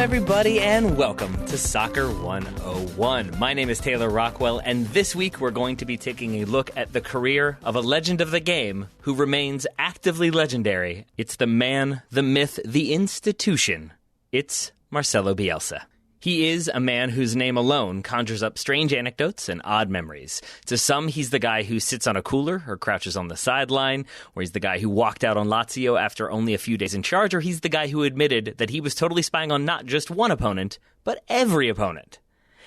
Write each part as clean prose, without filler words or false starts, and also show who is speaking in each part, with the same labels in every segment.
Speaker 1: everybody, and welcome to Soccer 101. My name is Taylor Rockwell, and this week we're going to be taking a look at the career of a legend of the game who remains actively legendary. It's the man, the myth, the institution. It's Marcelo Bielsa. He is a man whose name alone conjures up strange anecdotes and odd memories. To some, he's the guy who sits on a cooler or crouches on the sideline, or he's the guy who walked out on Lazio after only a few days in charge, or he's the guy who admitted that he was totally spying on not just one opponent, but every opponent.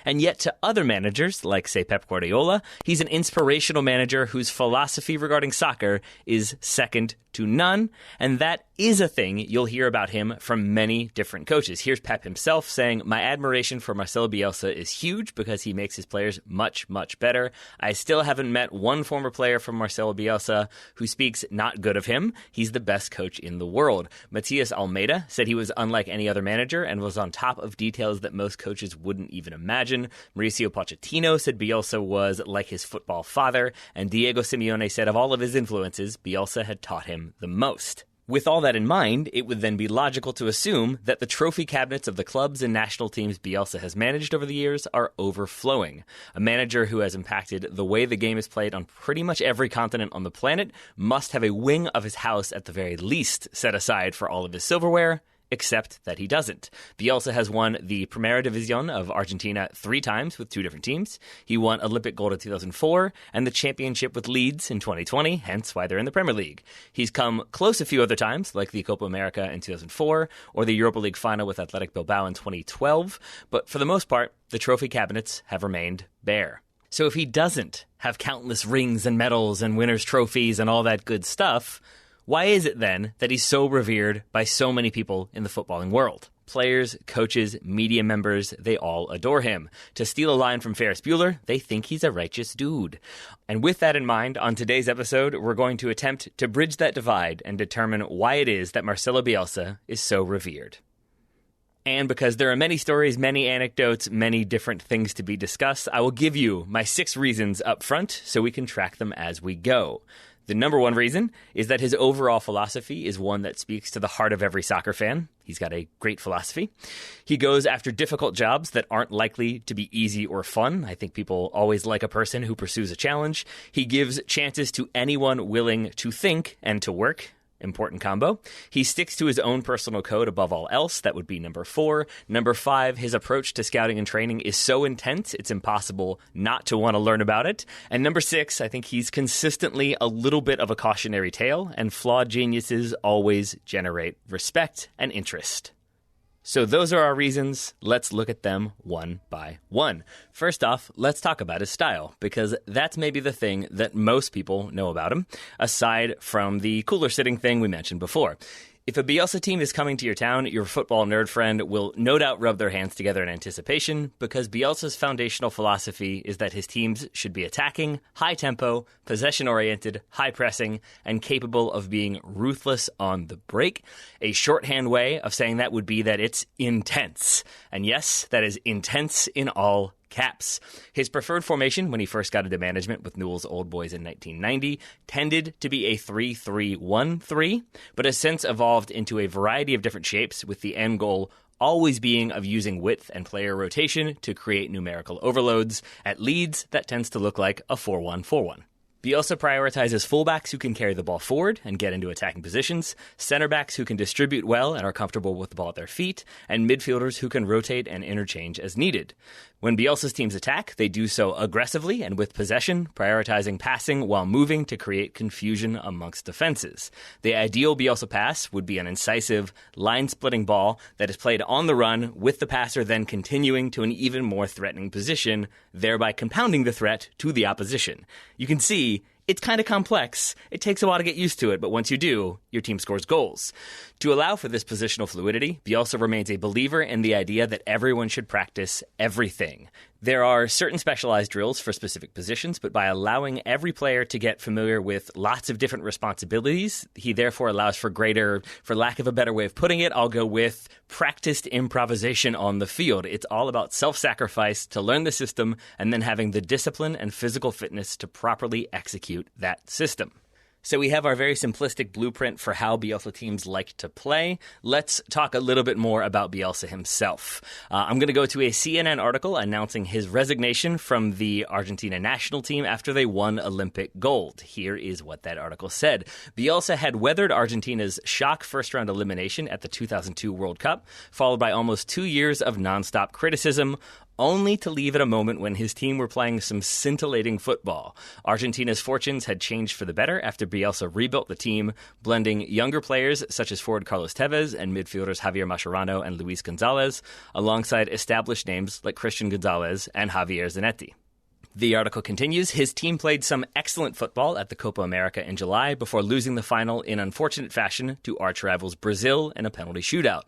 Speaker 1: And yet to other managers, like, say, Pep Guardiola, he's an inspirational manager whose philosophy regarding soccer is second to none, and that is a thing you'll hear about him from many different coaches. Here's Pep himself saying, "My admiration for Marcelo Bielsa is huge because he makes his players much, much better. I still haven't met one former player from Marcelo Bielsa who speaks not good of him. He's the best coach in the world." Matias Almeida said he was unlike any other manager and was on top of details that most coaches wouldn't even imagine. Mauricio Pochettino said Bielsa was like his football father, and Diego Simeone said of all of his influences, Bielsa had taught him the most. With all that in mind, it would then be logical to assume that the trophy cabinets of the clubs and national teams Bielsa has managed over the years are overflowing. A manager who has impacted the way the game is played on pretty much every continent on the planet must have a wing of his house at the very least set aside for all of his silverware, except that he doesn't. Bielsa has won the Primera División of Argentina 3 times with 2 different teams. He won Olympic gold in 2004 and the championship with Leeds in 2020, hence why they're in the Premier League. He's come close a few other times, like the Copa America in 2004 or the Europa League final with Athletic Bilbao in 2012, but for the most part, the trophy cabinets have remained bare. So if he doesn't have countless rings and medals and winners' trophies and all that good stuff, why is it then that he's so revered by so many people in the footballing world? Players, coaches, media members, they all adore him. To steal a line from Ferris Bueller, they think he's a righteous dude. And with that in mind, on today's episode, we're going to attempt to bridge that divide and determine why it is that Marcelo Bielsa is so revered. And because there are many stories, many anecdotes, many different things to be discussed, I will give you my 6 reasons up front so we can track them as we go. The number one reason is that his overall philosophy is one that speaks to the heart of every soccer fan. He's got a great philosophy. He goes after difficult jobs that aren't likely to be easy or fun. I think people always like a person who pursues a challenge. He gives chances to anyone willing to think and to work. Important combo. He sticks to his own personal code above all else. That would be number 4. Number 5, his approach to scouting and training is so intense, it's impossible not to want to learn about it. And number 6, I think he's consistently a little bit of a cautionary tale, and flawed geniuses always generate respect and interest. So those are our reasons. Let's look at them one by one. First off, let's talk about his style, because that's maybe the thing that most people know about him, aside from the cooler sitting thing we mentioned before. If a Bielsa team is coming to your town, your football nerd friend will no doubt rub their hands together in anticipation, because Bielsa's foundational philosophy is that his teams should be attacking, high-tempo, possession-oriented, high-pressing, and capable of being ruthless on the break. A shorthand way of saying that would be that it's intense. And yes, that is intense in all caps. His preferred formation when he first got into management with Newell's Old Boys in 1990 tended to be a 3-3-1-3, but has since evolved into a variety of different shapes, with the end goal always being of using width and player rotation to create numerical overloads. At Leeds, that tends to look like a 4-1-4-1. Bielsa prioritizes fullbacks who can carry the ball forward and get into attacking positions, center backs who can distribute well and are comfortable with the ball at their feet, and midfielders who can rotate and interchange as needed. When Bielsa's teams attack, they do so aggressively and with possession, prioritizing passing while moving to create confusion amongst defenses. The ideal Bielsa pass would be an incisive, line-splitting ball that is played on the run, with the passer then continuing to an even more threatening position, thereby compounding the threat to the opposition. You can see it's kind of complex. It takes a while to get used to it, but once you do, your team scores goals. To allow for this positional fluidity, Bielsa remains a believer in the idea that everyone should practice everything. There are certain specialized drills for specific positions, but by allowing every player to get familiar with lots of different responsibilities, he therefore allows for greater, for lack of a better way of putting it, I'll go with practiced improvisation on the field. It's all about self-sacrifice to learn the system and then having the discipline and physical fitness to properly execute that system. So we have our very simplistic blueprint for how Bielsa teams like to play. Let's talk a little bit more about Bielsa himself. I'm going to go to a CNN article announcing his resignation from the Argentina national team after they won Olympic gold. Here is what that article said. Bielsa had weathered Argentina's shock first-round elimination at the 2002 World Cup, followed by almost 2 years of nonstop criticism, only to leave at a moment when his team were playing some scintillating football. Argentina's fortunes had changed for the better after Bielsa rebuilt the team, blending younger players such as forward Carlos Tevez and midfielders Javier Mascherano and Luis Gonzalez, alongside established names like Christian Gonzalez and Javier Zanetti. The article continues, his team played some excellent football at the Copa America in July before losing the final in unfortunate fashion to arch rivals Brazil in a penalty shootout.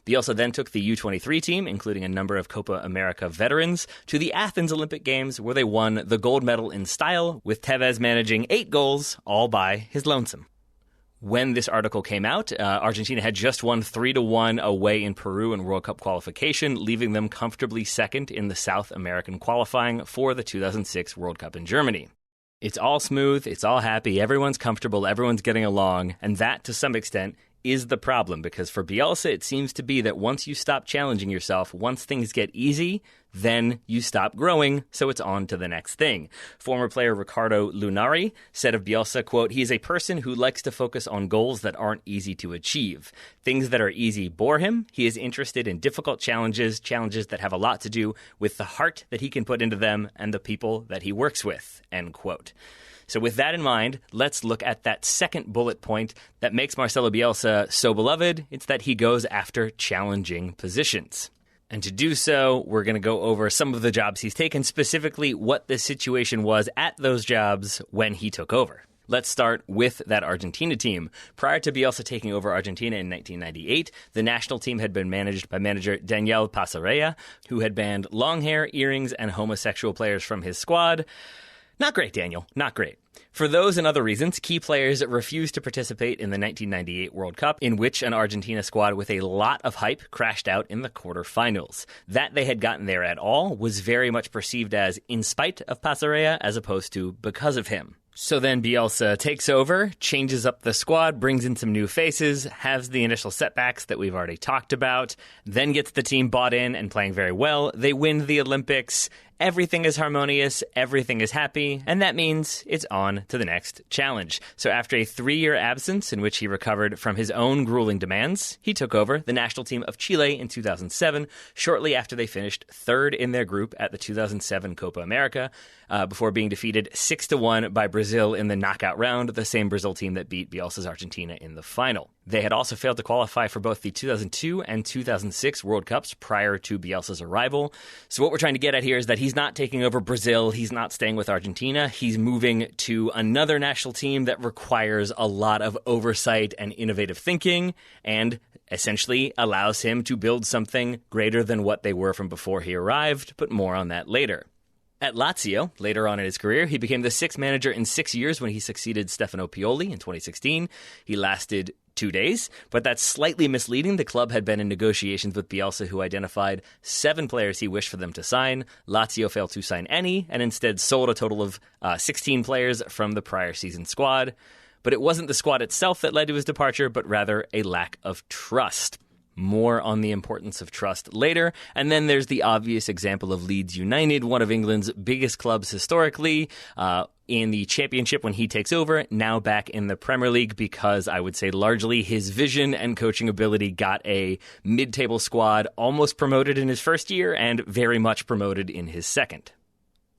Speaker 1: Bielsa then took the U23 team, including a number of Copa America veterans, to the Athens Olympic Games where they won the gold medal in style, with Tevez managing 8 goals, all by his lonesome. When this article came out, Argentina had just won 3-1 away in Peru in World Cup qualification, leaving them comfortably second in the South American qualifying for the 2006 World Cup in Germany. It's all smooth, it's all happy, everyone's comfortable, everyone's getting along, and that, to some extent, is the problem, because for Bielsa, it seems to be that once you stop challenging yourself, once things get easy, then you stop growing, so it's on to the next thing. Former player Ricardo Lunari said of Bielsa, quote, "He is a person who likes to focus on goals that aren't easy to achieve. Things that are easy bore him. He is interested in difficult challenges that have a lot to do with the heart that he can put into them and the people that he works with," end quote. So with that in mind, let's look at that second bullet point that makes Marcelo Bielsa so beloved. It's that he goes after challenging positions. And to do so, we're going to go over some of the jobs he's taken, specifically what the situation was at those jobs when he took over. Let's start with that Argentina team. Prior to Bielsa taking over Argentina in 1998, the national team had been managed by manager Daniel Pasarella, who had banned long hair, earrings, and homosexual players from his squad. Not great, Daniel. Not great. For those and other reasons, key players refused to participate in the 1998 World Cup, in which an Argentina squad with a lot of hype crashed out in the quarterfinals. That they had gotten there at all was very much perceived as in spite of Pasarella as opposed to because of him. So then Bielsa takes over, changes up the squad, brings in some new faces, has the initial setbacks that we've already talked about, then gets the team bought in and playing very well. They win the Olympics. Everything is harmonious, everything is happy, and that means it's on to the next challenge. So after a 3-year absence in which he recovered from his own grueling demands, he took over the national team of Chile in 2007, shortly after they finished third in their group at the 2007 Copa America, before being defeated 6-1 by Brazil in the knockout round, the same Brazil team that beat Bielsa's Argentina in the final. They had also failed to qualify for both the 2002 and 2006 World Cups prior to Bielsa's arrival. So what we're trying to get at here is that he's not taking over Brazil, he's not staying with Argentina, he's moving to another national team that requires a lot of oversight and innovative thinking, and essentially allows him to build something greater than what they were from before he arrived, but more on that later. At Lazio, later on in his career, he became the 6th manager in 6 years when he succeeded Stefano Pioli in 2016. He lasted 2 days, but that's slightly misleading. The club had been in negotiations with Bielsa, who identified 7 players he wished for them to sign. Lazio failed to sign any, and instead sold a total of 16 players from the prior season squad. But it wasn't the squad itself that led to his departure, but rather a lack of trust. More on the importance of trust later. And then there's the obvious example of Leeds United, one of England's biggest clubs historically, in the Championship when he takes over, now back in the Premier League because I would say largely his vision and coaching ability got a mid-table squad almost promoted in his first year and very much promoted in his second.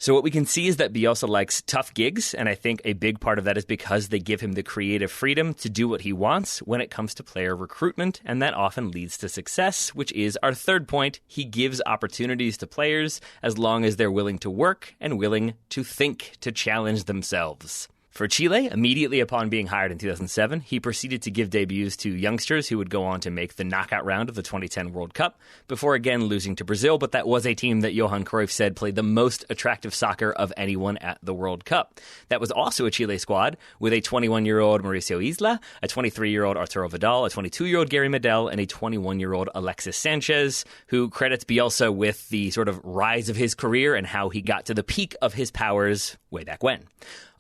Speaker 1: So what we can see is that Bielsa likes tough gigs, and I think a big part of that is because they give him the creative freedom to do what he wants when it comes to player recruitment, and that often leads to success, which is our third point. He gives opportunities to players as long as they're willing to work and willing to think, to challenge themselves. For Chile, immediately upon being hired in 2007, he proceeded to give debuts to youngsters who would go on to make the knockout round of the 2010 World Cup, before again losing to Brazil, but that was a team that Johan Cruyff said played the most attractive soccer of anyone at the World Cup. That was also a Chile squad with a 21-year-old Mauricio Isla, a 23-year-old Arturo Vidal, a 22-year-old Gary Medel, and a 21-year-old Alexis Sanchez, who credits Bielsa with the sort of rise of his career and how he got to the peak of his powers way back when.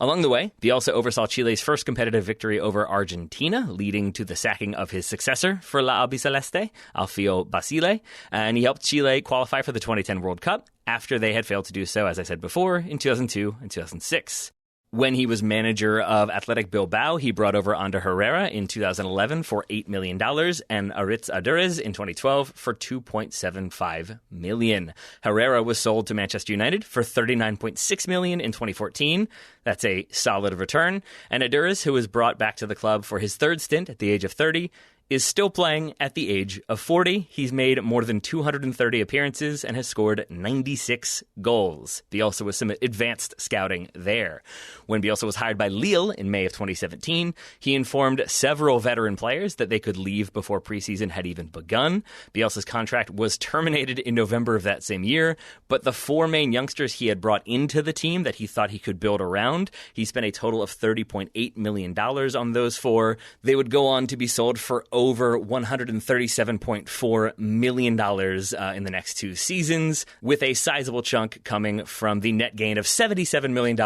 Speaker 1: Along the way, Bielsa oversaw Chile's first competitive victory over Argentina, leading to the sacking of his successor for La Albiceleste, Alfio Basile, and he helped Chile qualify for the 2010 World Cup after they had failed to do so, as I said before, in 2002 and 2006. When he was manager of Athletic Bilbao, he brought over Ander Herrera in 2011 for $8 million and Aritz Aduriz in 2012 for $2.75 million. Herrera was sold to Manchester United for $39.6 million in 2014. That's a solid return. And Aduriz, who was brought back to the club for his third stint at the age of 30, is still playing at the age of 40. He's made more than 230 appearances and has scored 96 goals. Bielsa was some advanced scouting there. When Bielsa was hired by Lille in May of 2017, he informed several veteran players that they could leave before preseason had even begun. Bielsa's contract was terminated in November of that same year, but the four main youngsters he had brought into the team that he thought he could build around, he spent a total of $30.8 million on those four. They would go on to be sold for over $137.4 million in the next two seasons, with a sizable chunk coming from the net gain of $77 million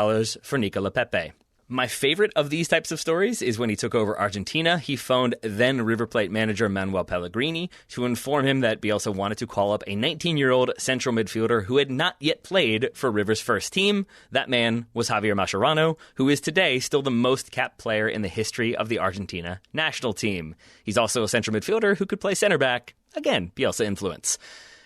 Speaker 1: for Nicola Pepe. My favorite of these types of stories is when he took over Argentina. He phoned then River Plate manager Manuel Pellegrini to inform him that Bielsa wanted to call up a 19-year-old central midfielder who had not yet played for River's first team. That man was Javier Mascherano, who is today still the most capped player in the history of the Argentina national team. He's also a central midfielder who could play center back. Again, Bielsa influence.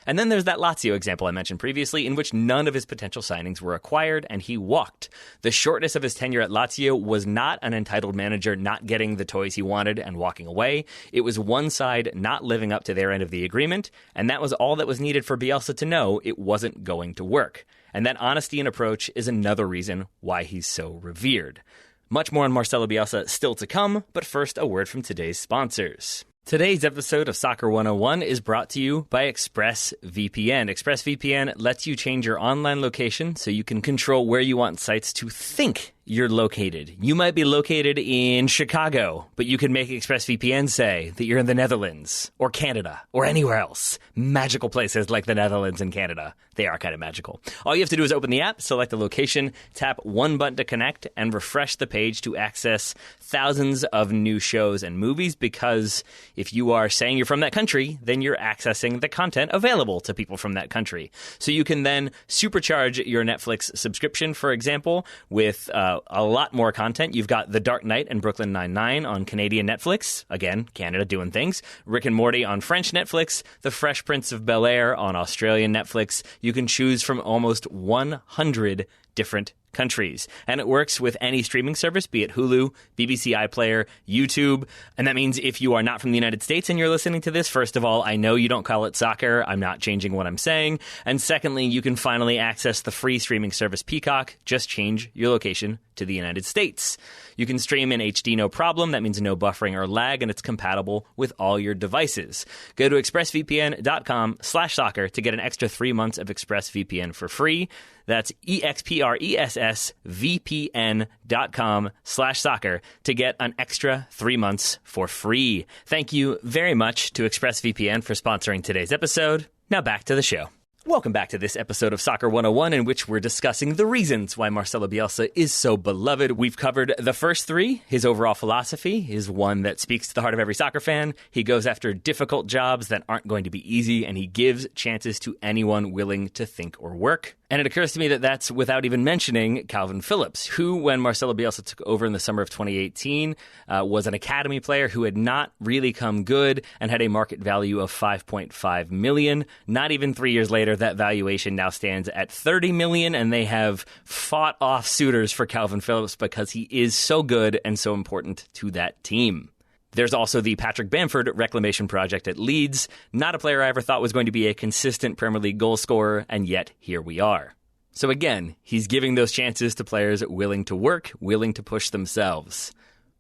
Speaker 1: And then there's that Lazio example I mentioned previously, in which none of his potential signings were acquired, and he walked. The shortness of his tenure at Lazio was not an entitled manager not getting the toys he wanted and walking away. It was one side not living up to their end of the agreement, and that was all that was needed for Bielsa to know it wasn't going to work. And that honesty and approach is another reason why he's so revered. Much more on Marcelo Bielsa still to come, but first a word from today's sponsors. Today's episode of Soccer 101 is brought to you by ExpressVPN. ExpressVPN lets you change your online location so you can control where you want sites to think you're located. You might be located in Chicago, but you can make ExpressVPN say that you're in the Netherlands or Canada or anywhere else. Magical places like the Netherlands and Canada. They are kind of magical. All you have to do is open the app, select the location, tap one button to connect, and refresh the page to access thousands of new shows and movies, because if you are saying you're from that country, then you're accessing the content available to people from that country. So you can then supercharge your Netflix subscription, for example, with a lot more content. You've got The Dark Knight and Brooklyn Nine-Nine on Canadian Netflix. Again, Canada doing things. Rick and Morty on French Netflix. The Fresh Prince of Bel-Air on Australian Netflix. You can choose from almost 100 different countries. And it works with any streaming service, be it Hulu, BBC iPlayer, YouTube. And that means if you are not from the United States and you're listening to this, first of all, I know you don't call it soccer. I'm not changing what I'm saying. And secondly, you can finally access the free streaming service Peacock. Just change your location to the United States. You can stream in HD, no problem. That means no buffering or lag, and it's compatible with all your devices. Go to expressvpn.com/soccer to get an extra 3 months of ExpressVPN for free. That's expressvpn.com/soccer to get an extra 3 months for free. Thank you very much to ExpressVPN for sponsoring today's episode. Now back to the show. Welcome back to this episode of Soccer 101, in which we're discussing the reasons why Marcelo Bielsa is so beloved. We've covered the first three. His overall philosophy is one that speaks to the heart of every soccer fan. He goes after difficult jobs that aren't going to be easy, and he gives chances to anyone willing to think or work. And it occurs to me that that's without even mentioning Calvin Phillips, who, when Marcelo Bielsa took over in the summer of 2018, was an academy player who had not really come good and had a market value of $5.5 million. Not even 3 years later, that valuation now stands at $30 million, and they have fought off suitors for Calvin Phillips because he is so good and so important to that team. There's also the Patrick Bamford reclamation project at Leeds. Not a player I ever thought was going to be a consistent Premier League goal scorer, and yet here we are. So again, he's giving those chances to players willing to work, willing to push themselves.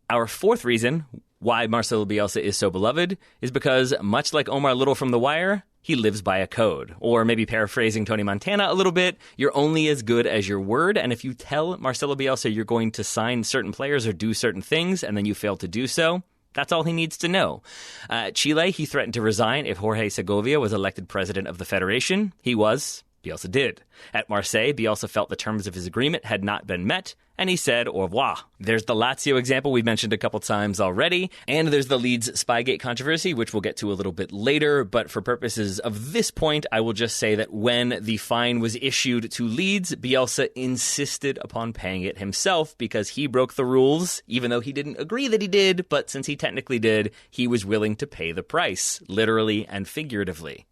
Speaker 1: Our fourth reason why Marcelo Bielsa is so beloved is because, much like Omar Little from The Wire, he lives by a code. Or maybe paraphrasing Tony Montana a little bit, you're only as good as your word. And if you tell Marcelo Bielsa you're going to sign certain players or do certain things, and then you fail to do so, that's all he needs to know. Chile, he threatened to resign if Jorge Segovia was elected president of the federation. He was, Bielsa did. At Marseille, Bielsa felt the terms of his agreement had not been met, and he said au revoir. There's the Lazio example we mentioned a couple times already, and there's the Leeds Spygate controversy, which we'll get to a little bit later, but for purposes of this point, I will just say that when the fine was issued to Leeds, Bielsa insisted upon paying it himself because he broke the rules, even though he didn't agree that he did, but since he technically did, he was willing to pay the price, literally and figuratively.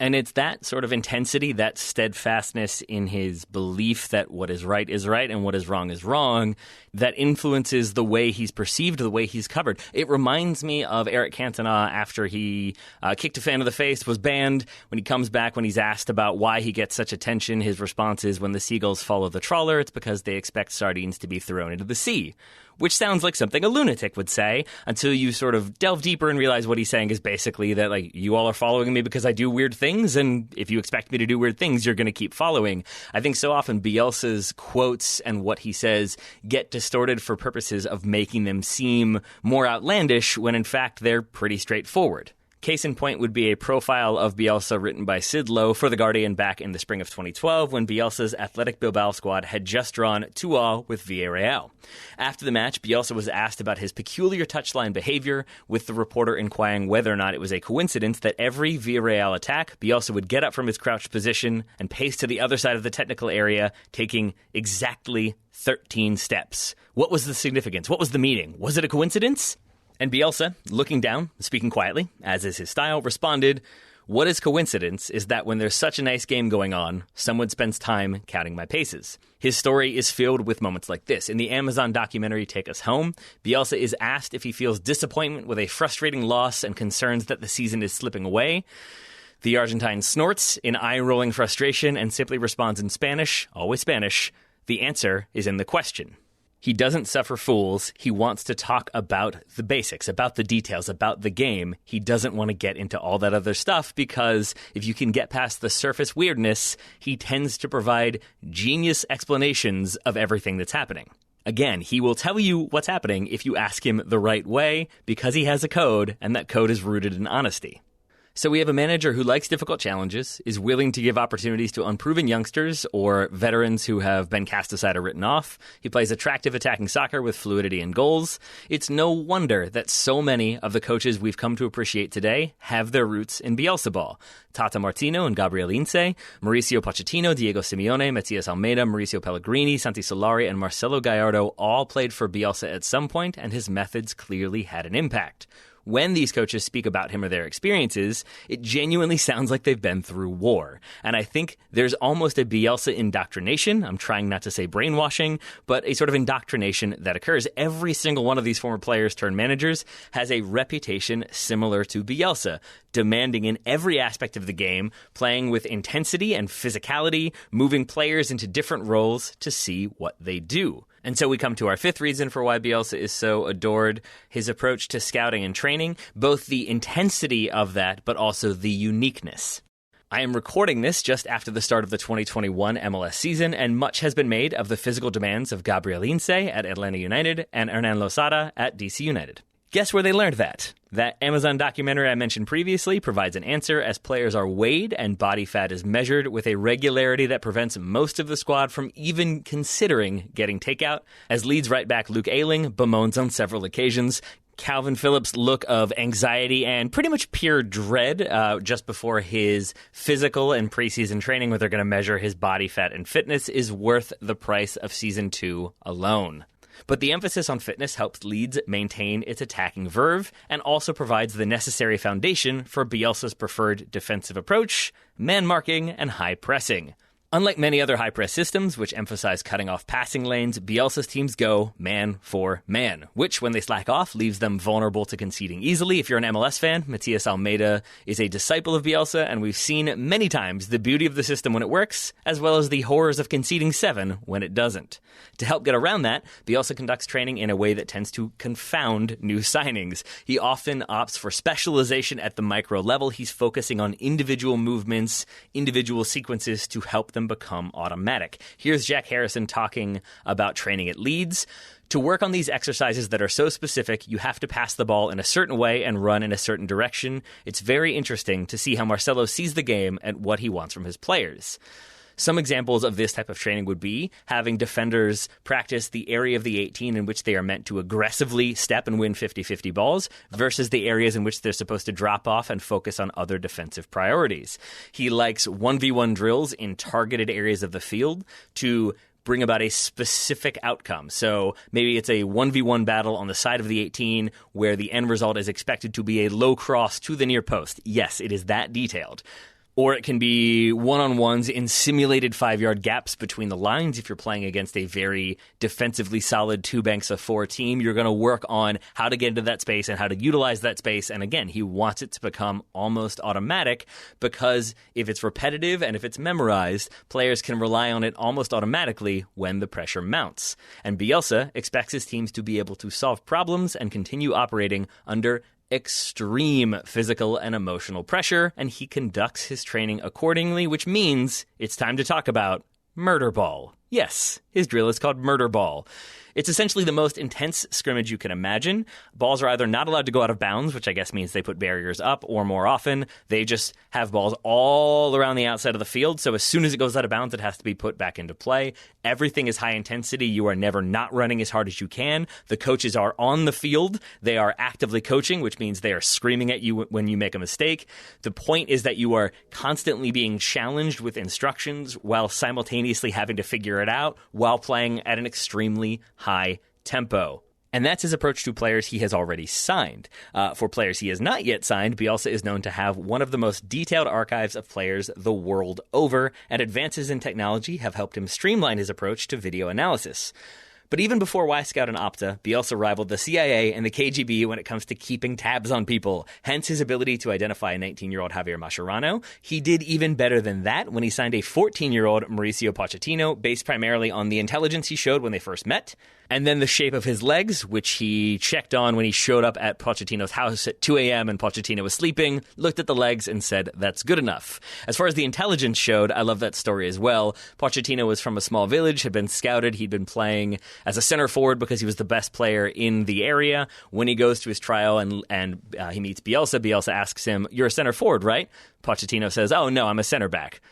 Speaker 1: And it's that sort of intensity, that steadfastness in his belief that what is right and what is wrong, that influences the way he's perceived, the way he's covered. It reminds me of Eric Cantona after he kicked a fan in the face, was banned. When he comes back, when he's asked about why he gets such attention, his response is, when the seagulls follow the trawler, it's because they expect sardines to be thrown into the sea. Which sounds like something a lunatic would say until you sort of delve deeper and realize what he's saying is basically that, like, you all are following me because I do weird things, and if you expect me to do weird things, you're going to keep following. I think so often Bielsa's quotes and what he says get distorted for purposes of making them seem more outlandish when in fact they're pretty straightforward. Case in point would be a profile of Bielsa written by Sid Lowe for The Guardian back in the spring of 2012 when Bielsa's Athletic Bilbao squad had just drawn 2-2 with Villarreal. After the match, Bielsa was asked about his peculiar touchline behavior, with the reporter inquiring whether or not it was a coincidence that every Villarreal attack, Bielsa would get up from his crouched position and pace to the other side of the technical area, taking exactly 13 steps. What was the significance? What was the meaning? Was it a coincidence? And Bielsa, looking down, speaking quietly, as is his style, responded, "What is coincidence is that when there's such a nice game going on, someone spends time counting my paces." His story is filled with moments like this. In the Amazon documentary Take Us Home, Bielsa is asked if he feels disappointment with a frustrating loss and concerns that the season is slipping away. The Argentine snorts in eye-rolling frustration and simply responds in Spanish, always Spanish, "The answer is in the question." He doesn't suffer fools. He wants to talk about the basics, about the details, about the game. He doesn't want to get into all that other stuff because if you can get past the surface weirdness, he tends to provide genius explanations of everything that's happening. Again, he will tell you what's happening if you ask him the right way because he has a code, and that code is rooted in honesty. So we have a manager who likes difficult challenges, is willing to give opportunities to unproven youngsters or veterans who have been cast aside or written off. He plays attractive attacking soccer with fluidity and goals. It's no wonder that so many of the coaches we've come to appreciate today have their roots in Bielsa ball. Tata Martino and Gabriel Ince, Mauricio Pochettino, Diego Simeone, Matias Almeida, Mauricio Pellegrini, Santi Solari, and Marcelo Gallardo all played for Bielsa at some point, and his methods clearly had an impact. When these coaches speak about him or their experiences, it genuinely sounds like they've been through war. And I think there's almost a Bielsa indoctrination. I'm trying not to say brainwashing, but a sort of indoctrination that occurs. Every single one of these former players turned managers has a reputation similar to Bielsa, demanding in every aspect of the game, playing with intensity and physicality, moving players into different roles to see what they do. And so we come to our fifth reason for why Bielsa is so adored, his approach to scouting and training, both the intensity of that, but also the uniqueness. I am recording this just after the start of the 2021 MLS season, and much has been made of the physical demands of Gabriel Ince at Atlanta United and Hernan Losada at DC United. Guess where they learned that? That Amazon documentary I mentioned previously provides an answer as players are weighed and body fat is measured with a regularity that prevents most of the squad from even considering getting takeout, as Leeds right back Luke Ayling bemoans on several occasions. Calvin Phillips' look of anxiety and pretty much pure dread just before his physical and preseason training where they're going to measure his body fat and fitness is worth the price of Season 2 alone. But the emphasis on fitness helps Leeds maintain its attacking verve and also provides the necessary foundation for Bielsa's preferred defensive approach, man marking, and high pressing. Unlike many other high-press systems, which emphasize cutting off passing lanes, Bielsa's teams go man for man, which, when they slack off, leaves them vulnerable to conceding easily. If you're an MLS fan, Matias Almeida is a disciple of Bielsa, and we've seen many times the beauty of the system when it works, as well as the horrors of conceding 7 when it doesn't. To help get around that, Bielsa conducts training in a way that tends to confound new signings. He often opts for specialization at the micro level. He's focusing on individual movements, individual sequences to help them become automatic. Here's Jack Harrison talking about training at Leeds. To work on these exercises that are so specific, you have to pass the ball in a certain way and run in a certain direction. It's very interesting to see how Marcelo sees the game and what he wants from his players. Some examples of this type of training would be having defenders practice the area of the 18 in which they are meant to aggressively step and win 50-50 balls versus the areas in which they're supposed to drop off and focus on other defensive priorities. He likes 1v1 drills in targeted areas of the field to bring about a specific outcome. So maybe it's a 1v1 battle on the side of the 18 where the end result is expected to be a low cross to the near post. Yes, it is that detailed. Or it can be one-on-ones in simulated 5-yard gaps between the lines. If you're playing against a very defensively solid 2 banks of 4 team, you're going to work on how to get into that space and how to utilize that space. And again, he wants it to become almost automatic because if it's repetitive and if it's memorized, players can rely on it almost automatically when the pressure mounts. And Bielsa expects his teams to be able to solve problems and continue operating under extreme physical and emotional pressure, and he conducts his training accordingly, which means it's time to talk about Murderball. Yes, his drill is called Murderball. It's essentially the most intense scrimmage you can imagine. Balls are either not allowed to go out of bounds, which I guess means they put barriers up, or more often, they just have balls all around the outside of the field. So as soon as it goes out of bounds, it has to be put back into play. Everything is high intensity. You are never not running as hard as you can. The coaches are on the field. They are actively coaching, which means they are screaming at you when you make a mistake. The point is that you are constantly being challenged with instructions while simultaneously having to figure it out while playing at an extremely high tempo. And that's his approach to players he has already signed. For players he has not yet signed, Bielsa is known to have one of the most detailed archives of players the world over, and advances in technology have helped him streamline his approach to video analysis. But even before Wisecout and Opta, Bielsa rivaled the CIA and the KGB when it comes to keeping tabs on people, hence his ability to identify a 19-year-old Javier Mascherano. He did even better than that when he signed a 14-year-old Mauricio Pochettino, based primarily on the intelligence he showed when they first met, and then the shape of his legs, which he checked on when he showed up at Pochettino's house at 2 a.m. and Pochettino was sleeping, looked at the legs and said, that's good enough. As far as the intelligence showed, I love that story as well. Pochettino was from a small village, had been scouted, he'd been playing as a center forward because he was the best player in the area. When he goes to his trial and he meets Bielsa, Bielsa asks him, you're a center forward, right? Pochettino says, oh, no, I'm a center back.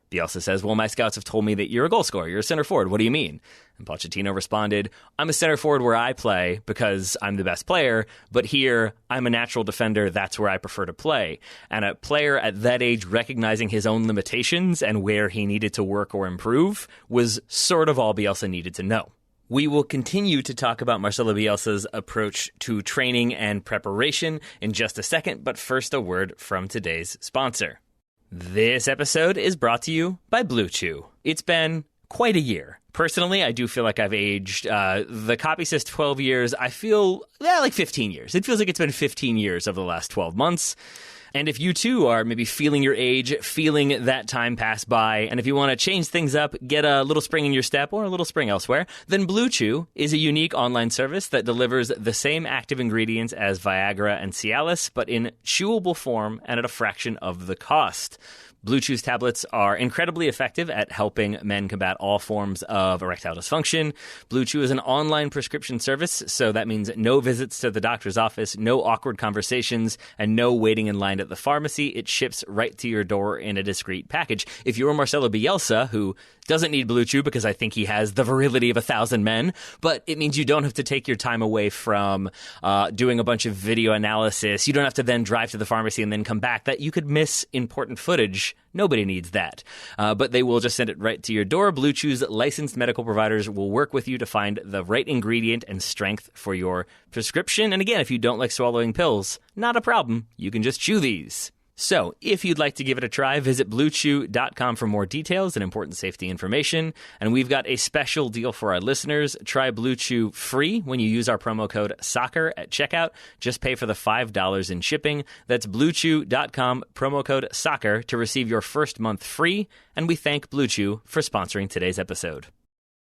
Speaker 1: Bielsa says, well, my scouts have told me that you're a goal scorer. You're a center forward. What do you mean? And Pochettino responded, I'm a center forward where I play because I'm the best player, but here I'm a natural defender. That's where I prefer to play. And a player at that age recognizing his own limitations and where he needed to work or improve was sort of all Bielsa needed to know. We will continue to talk about Marcelo Bielsa's approach to training and preparation in just a second, but first a word from today's sponsor. This episode is brought to you by Blue Chew. It's been quite a year. Personally, I do feel like I've aged. The copy says 12 years. I feel like 15 years. It feels like it's been 15 years over the last 12 months. And if you too are maybe feeling your age, feeling that time pass by, and if you want to change things up, get a little spring in your step or a little spring elsewhere, then Blue Chew is a unique online service that delivers the same active ingredients as Viagra and Cialis, but in chewable form and at a fraction of the cost. Blue Chew's tablets are incredibly effective at helping men combat all forms of erectile dysfunction. Blue Chew is an online prescription service, so that means no visits to the doctor's office, no awkward conversations, and no waiting in line at the pharmacy. It ships right to your door in a discreet package. If you're Marcelo Bielsa, who doesn't need Blue Chew because I think he has the virility of 1,000 men, but it means you don't have to take your time away from doing a bunch of video analysis. You don't have to then drive to the pharmacy and then come back. That you could miss important footage. Nobody needs that. But they will just send it right to your door. Blue Chew's licensed medical providers will work with you to find the right ingredient and strength for your prescription. And again, if you don't like swallowing pills, not a problem. You can just chew these. So, if you'd like to give it a try, visit BlueChew.com for more details and important safety information. And we've got a special deal for our listeners. Try Blue Chew free when you use our promo code SOCCER at checkout. Just pay for the $5 in shipping. That's BlueChew.com, promo code SOCCER to receive your first month free. And we thank Blue Chew for sponsoring today's episode.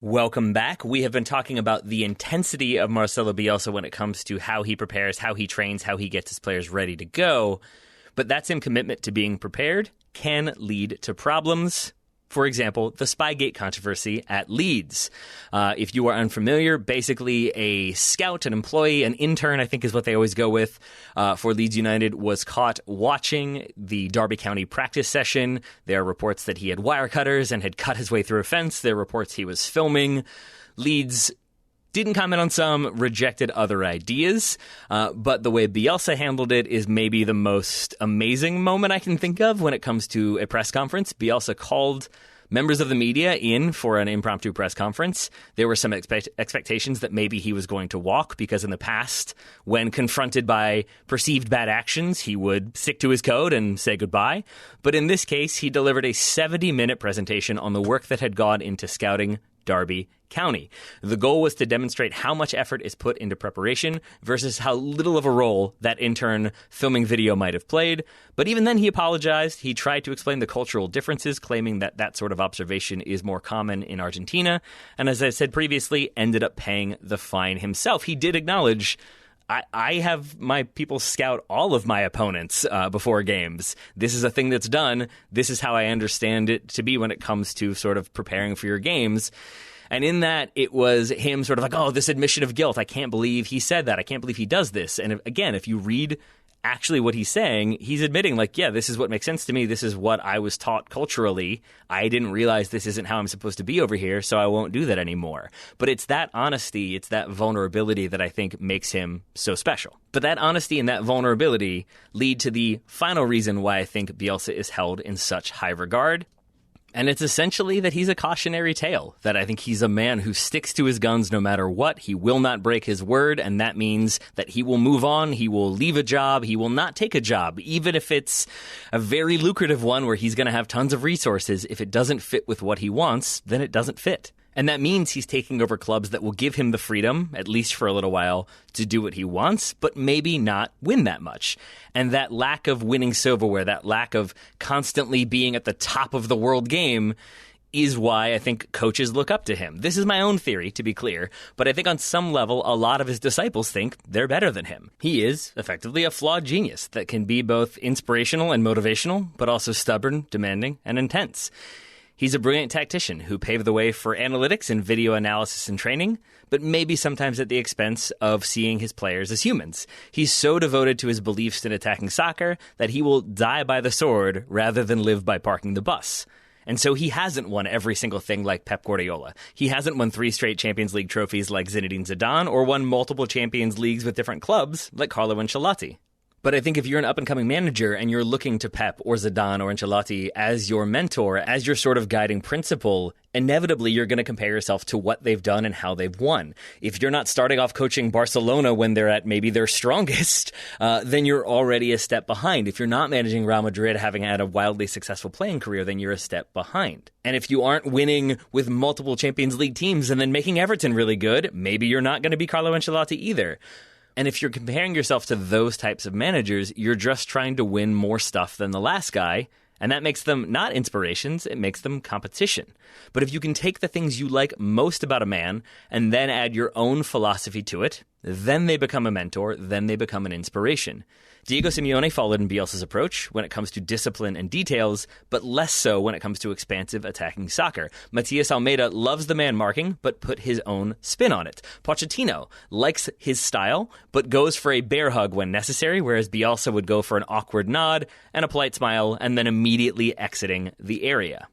Speaker 1: Welcome back. We have been talking about the intensity of Marcelo Bielsa when it comes to how he prepares, how he trains, how he gets his players ready to go. But that same commitment to being prepared can lead to problems. For example, the Spygate controversy at Leeds. If you are unfamiliar, basically a scout, an employee, an intern, I think is what they always go with, for Leeds United, was caught watching the Derby County practice session. There are reports that he had wire cutters and had cut his way through a fence. There are reports he was filming. Leeds didn't comment on some, rejected other ideas, but the way Bielsa handled it is maybe the most amazing moment I can think of when it comes to a press conference. Bielsa called members of the media in for an impromptu press conference. There were some expectations that maybe he was going to walk, because in the past, when confronted by perceived bad actions, he would stick to his code and say goodbye. But in this case, he delivered a 70-minute presentation on the work that had gone into scouting Derby County. The goal was to demonstrate how much effort is put into preparation versus how little of a role that intern filming video might have played. But even then, he apologized. He tried to explain the cultural differences, claiming that that sort of observation is more common in Argentina. And as I said previously, ended up paying the fine himself. He did acknowledge, I have my people scout all of my opponents before games. This is a thing that's done. This is how I understand it to be when it comes to sort of preparing for your games. And in that, it was him sort of like, oh, this admission of guilt. I can't believe he said that. I can't believe he does this. And again, if you read actually what he's saying, he's admitting like, yeah, this is what makes sense to me. This is what I was taught culturally. I didn't realize this isn't how I'm supposed to be over here, so I won't do that anymore. But it's that honesty, it's that vulnerability that I think makes him so special. But that honesty and that vulnerability lead to the final reason why I think Bielsa is held in such high regard. And it's essentially that he's a cautionary tale, that I think he's a man who sticks to his guns no matter what. He will not break his word, and that means that he will move on, he will leave a job, he will not take a job, even if it's a very lucrative one where he's going to have tons of resources. If it doesn't fit with what he wants, then it doesn't fit. And that means he's taking over clubs that will give him the freedom, at least for a little while, to do what he wants, but maybe not win that much. And that lack of winning silverware, that lack of constantly being at the top of the world game, is why I think coaches look up to him. This is my own theory, to be clear, but I think on some level, a lot of his disciples think they're better than him. He is effectively a flawed genius that can be both inspirational and motivational, but also stubborn, demanding, and intense. He's a brilliant tactician who paved the way for analytics and video analysis and training, but maybe sometimes at the expense of seeing his players as humans. He's so devoted to his beliefs in attacking soccer that he will die by the sword rather than live by parking the bus. And so he hasn't won every single thing like Pep Guardiola. He hasn't won 3 straight Champions League trophies like Zinedine Zidane, or won multiple Champions Leagues with different clubs like Carlo Ancelotti. But I think if you're an up-and-coming manager and you're looking to Pep or Zidane or Ancelotti as your mentor, as your sort of guiding principle, inevitably you're going to compare yourself to what they've done and how they've won. If you're not starting off coaching Barcelona when they're at maybe their strongest, then you're already a step behind. If you're not managing Real Madrid having had a wildly successful playing career, then you're a step behind. And if you aren't winning with multiple Champions League teams and then making Everton really good, maybe you're not going to be Carlo Ancelotti either. And if you're comparing yourself to those types of managers, you're just trying to win more stuff than the last guy, and that makes them not inspirations, it makes them competition. But if you can take the things you like most about a man and then add your own philosophy to it, then they become a mentor, then they become an inspiration. Diego Simeone followed in Bielsa's approach when it comes to discipline and details, but less so when it comes to expansive attacking soccer. Matias Almeida loves the man marking, but put his own spin on it. Pochettino likes his style, but goes for a bear hug when necessary, whereas Bielsa would go for an awkward nod and a polite smile and then immediately exiting the area.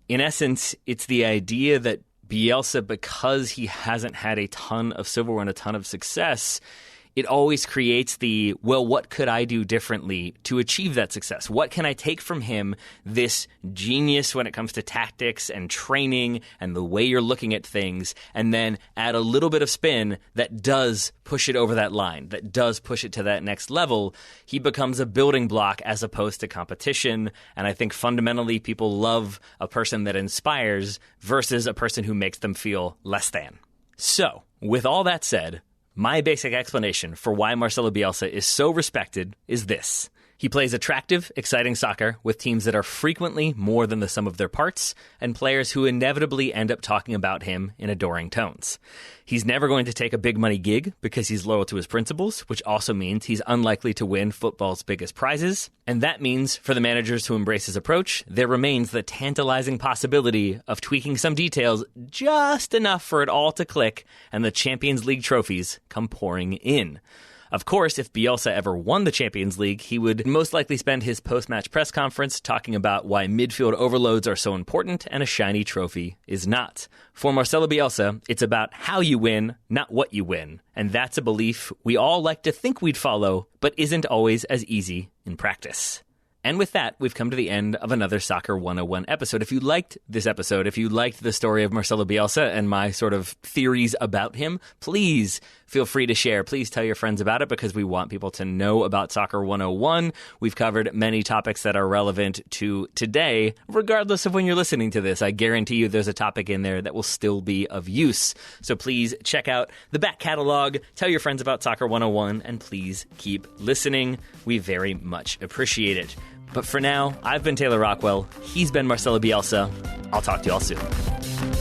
Speaker 1: In essence, it's the idea that Bielsa, because he hasn't had a ton of silverware and a ton of success, it always creates the, well, what could I do differently to achieve that success? What can I take from him, this genius when it comes to tactics and training and the way you're looking at things, and then add a little bit of spin that does push it over that line, that does push it to that next level? He becomes a building block as opposed to competition, and I think fundamentally people love a person that inspires versus a person who makes them feel less than. So, with all that said, my basic explanation for why Marcelo Bielsa is so respected is this. He plays attractive, exciting soccer with teams that are frequently more than the sum of their parts, and players who inevitably end up talking about him in adoring tones. He's never going to take a big money gig because he's loyal to his principles, which also means he's unlikely to win football's biggest prizes. And that means, for the managers who embrace his approach, there remains the tantalizing possibility of tweaking some details just enough for it all to click and the Champions League trophies come pouring in. Of course, if Bielsa ever won the Champions League, he would most likely spend his post-match press conference talking about why midfield overloads are so important and a shiny trophy is not. For Marcelo Bielsa, it's about how you win, not what you win. And that's a belief we all like to think we'd follow, but isn't always as easy in practice. And with that, we've come to the end of another Soccer 101 episode. If you liked this episode, if you liked the story of Marcelo Bielsa and my sort of theories about him, please feel free to share. Please tell your friends about it because we want people to know about Soccer 101. We've covered many topics that are relevant to today, regardless of when you're listening to this. I guarantee you there's a topic in there that will still be of use. So please check out the back catalog, tell your friends about Soccer 101, and please keep listening. We very much appreciate it. But for now, I've been Taylor Rockwell. He's been Marcelo Bielsa. I'll talk to you all soon.